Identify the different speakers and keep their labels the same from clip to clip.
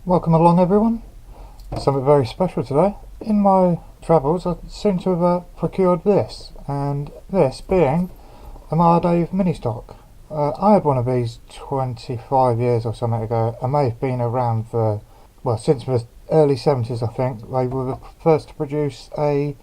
Speaker 1: Welcome along everyone. Something very special today. In my travels I seem to have procured this, and this being a Mardave mini stock. I had one of these 25 years or something ago. I may have been around for, well, since the early 70s I think. They were the first to produce a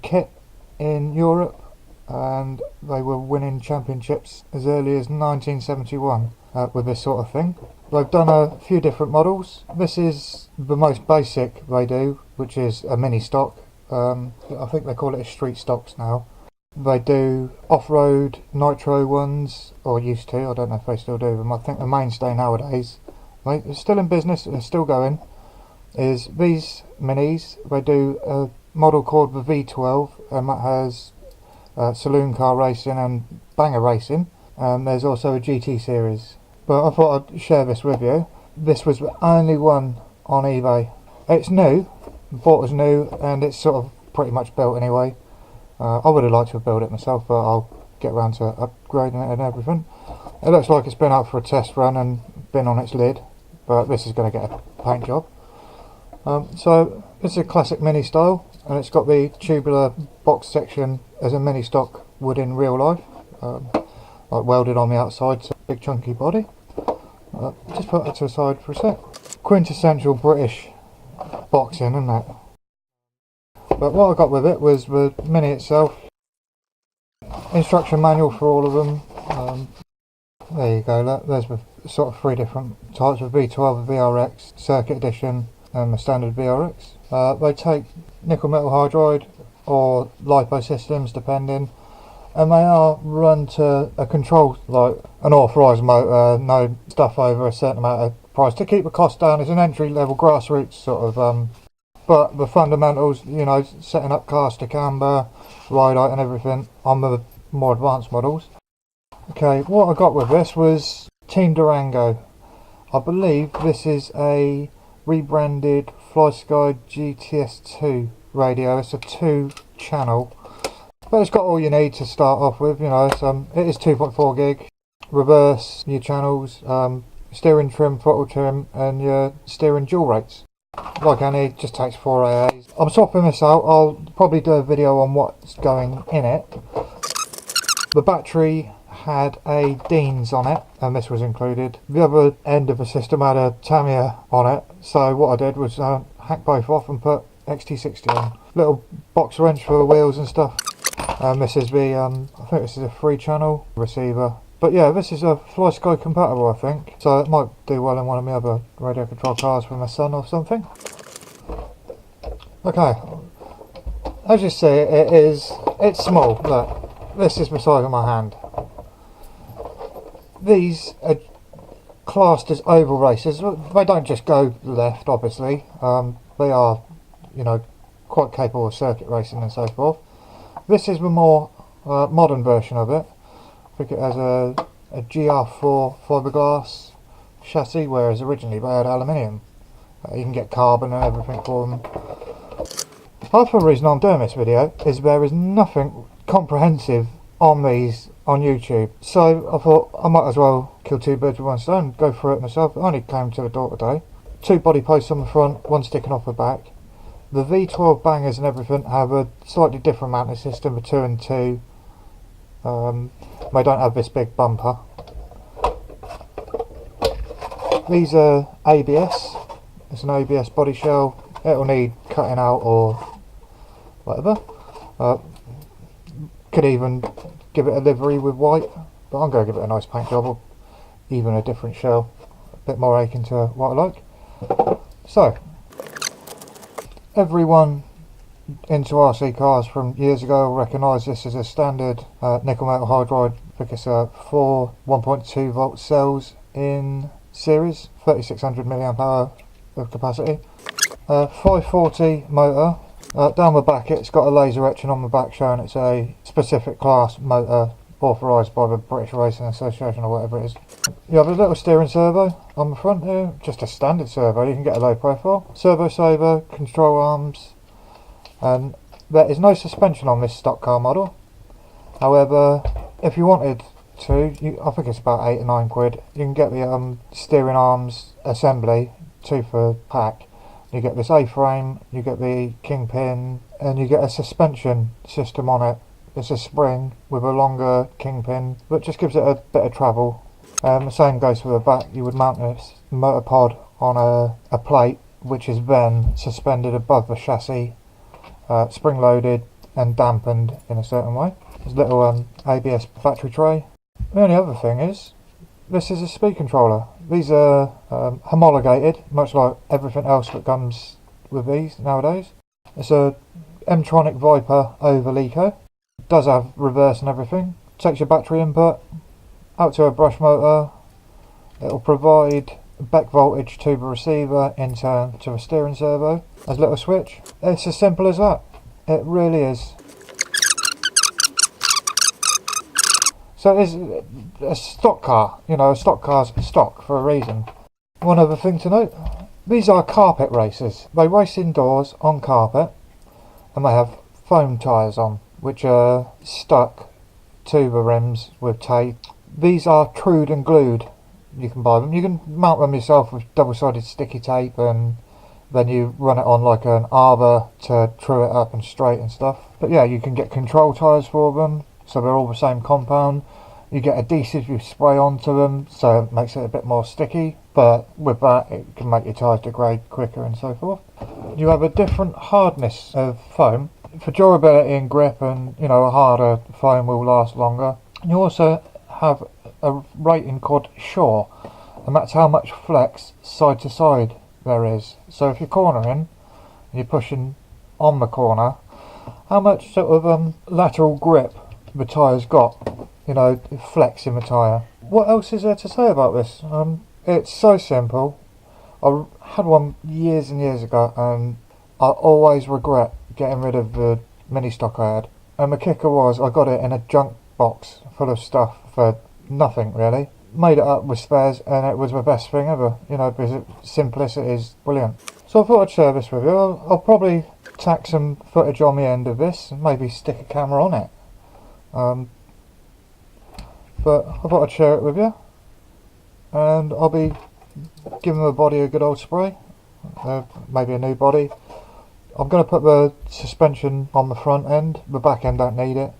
Speaker 1: kit in Europe, and they were winning championships as early as 1971 with this sort of thing. They've done a few different models. This is the most basic they do, which is a mini stock. I think they call it a street stocks now. They do off-road nitro ones, or used to. I don't know if they still do them. I think the mainstay nowadays, they're still in business, they're still going, is these minis. They do a model called the V12, and that has saloon car racing and banger racing. There's also a GT series. But I thought I'd share this with you. This was the only one on eBay. It's new, bought as new, and it's sort of pretty much built anyway. I would have liked to have built it myself, but I'll get around to upgrading it and everything. It looks like it's been out for a test run and been on its lid, but this is going to get a paint job. So this is a classic mini style, and it's got the tubular box section as a mini stock would in real life, like welded on the outside, so big chunky body. Just put that to the side for a sec. Quintessential British boxing, isn't it? But what I got with it was the mini itself, instruction manual for all of them. There you go, there's the sort of three different types of V12, VRX, Circuit Edition and the standard VRX. They take nickel metal hydride or LiPo systems depending, and they are run to a control, like an authorised motor, no stuff over a certain amount of price to keep the cost down. It's an entry level grassroots sort of, but the fundamentals, you know, setting up caster camber, ride height and everything on the more advanced models. Okay, what I got with this was Team Durango. I believe this is a rebranded FlySky GTS2 radio. It's a 2-channel. But it's got all you need to start off with, you know. It is 2.4 gig, reverse, new channels, steering trim, throttle trim, and your steering dual rates. Like any, it just takes 4 AAs. I'm swapping this out. I'll probably do a video on what's going in it. The battery had a Dean's on it, and this was included. The other end of the system had a Tamiya on it, so what I did was hack both off and put XT60 on. Little box wrench for the wheels and stuff. This is the, I think this is a 3-channel receiver. But yeah, this is a FlySky compatible, I think. So it might do well in one of my other radio control cars for my son or something. Okay, as you see, it's small. Look, this is the size of my hand. These are classed as oval races. They don't just go left, obviously. They are, you know, quite capable of circuit racing and so forth. This is the more modern version of it. I think it has a GR4 fiberglass chassis, whereas originally they had aluminium. You can get carbon and everything for them. Half the reason I'm doing this video is there is nothing comprehensive on these on YouTube. So I thought I might as well kill two birds with one stone, go through it myself. It only came to the door today. 2 body posts on the front, 1 sticking off the back. The V12 bangers and everything have a slightly different mounting system, a 2 and 2. They don't have this big bumper. These are ABS. It's an ABS body shell. It'll need cutting out or whatever. Could even give it a livery with white, but I'm going to give it a nice paint job or even a different shell. A bit more akin to what I like. So, everyone into RC cars from years ago will recognise this as a standard nickel metal hydride, because 4 1.2 volt cells in series, 3600 milliamp hour of capacity. 540 motor. Down the back it's got a laser etching on the back showing it's a specific class motor authorised by the British Racing Association or whatever it is. You have a little steering servo on the front here, just a standard servo. You can get a low profile. Servo saver, control arms, and there is no suspension on this stock car model. However, if you wanted to, I think it's about 8 or 9 quid, you can get the steering arms assembly 2 for pack. You get this A-frame, you get the kingpin, and you get a suspension system on it. It's a spring with a longer kingpin, but just gives it a bit of travel. The same goes for the back. You would mount this motor pod on a plate, which is then suspended above the chassis, spring loaded and dampened in a certain way. There's a little ABS battery tray. The only other thing is, this is a speed controller. These are homologated, much like everything else that comes with these nowadays. It's a M-Tronic Viper over Eco. It does have reverse and everything. Takes your battery input out to a brush motor. It'll provide back voltage to the receiver in turn to the steering servo. There's a little switch. It's as simple as that. It really is. So it is a stock car. You know, a stock car's stock for a reason. One other thing to note, these are carpet racers. They race indoors on carpet and they have foam tyres on, which are stuck to the rims with tape. These are trued and glued. You can buy them. You can mount them yourself with double-sided sticky tape, and then you run it on like an arbor to true it up and straight and stuff. But yeah, you can get control tyres for them, so they're all the same compound. You get adhesive you spray onto them, so it makes it a bit more sticky, but with that it can make your tyres degrade quicker and so forth. You have a different hardness of foam for durability and grip, and you know, a harder foam will last longer. You also have a rating called Shore, and that's how much flex side to side there is. So if you're cornering and you're pushing on the corner, how much sort of lateral grip the tyre's got, you know, flex in the tyre. What else is there to say about this? It's so simple. I had one years and years ago, and I always regret getting rid of the mini stock I had. And the kicker was, I got it in a junk box full of stuff for nothing really. Made it up with spares, and it was the best thing ever, you know, because simplicity is brilliant. So I thought I'd share this with you. I'll probably tack some footage on the end of this and maybe stick a camera on it. But I thought I'd share it with you, and I'll be giving the body a good old spray, maybe a new body. I'm going to put the suspension on the front end. The back end don't need it.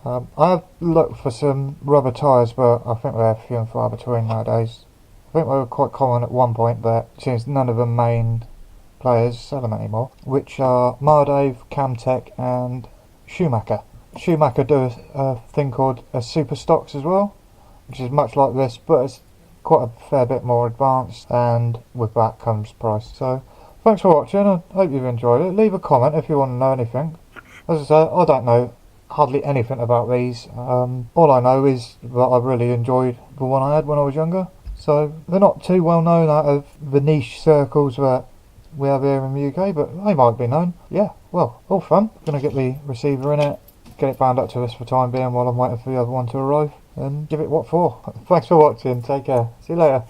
Speaker 1: I have looked for some rubber tyres, but I think they're few and far between nowadays. I think they were quite common at one point, but since none of the main players sell them anymore, which are Mardave, Camtech and Schumacher. Schumacher do a thing called a Super Stox as well, which is much like this, but it's quite a fair bit more advanced, and with that comes price. So thanks for watching. I hope you've enjoyed it. Leave a comment if you want to know anything. As I say, I don't know hardly anything about these. All I know is that I really enjoyed the one I had when I was younger. So they're not too well known out of the niche circles that we have here in the UK, but they might be known. Yeah, well, all fun. Gonna get the receiver in it, get it bound up to this for the time being while I'm waiting for the other one to arrive, and give it what for. Thanks for watching. Take care. See you later.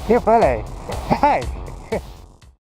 Speaker 1: You bully. Hey!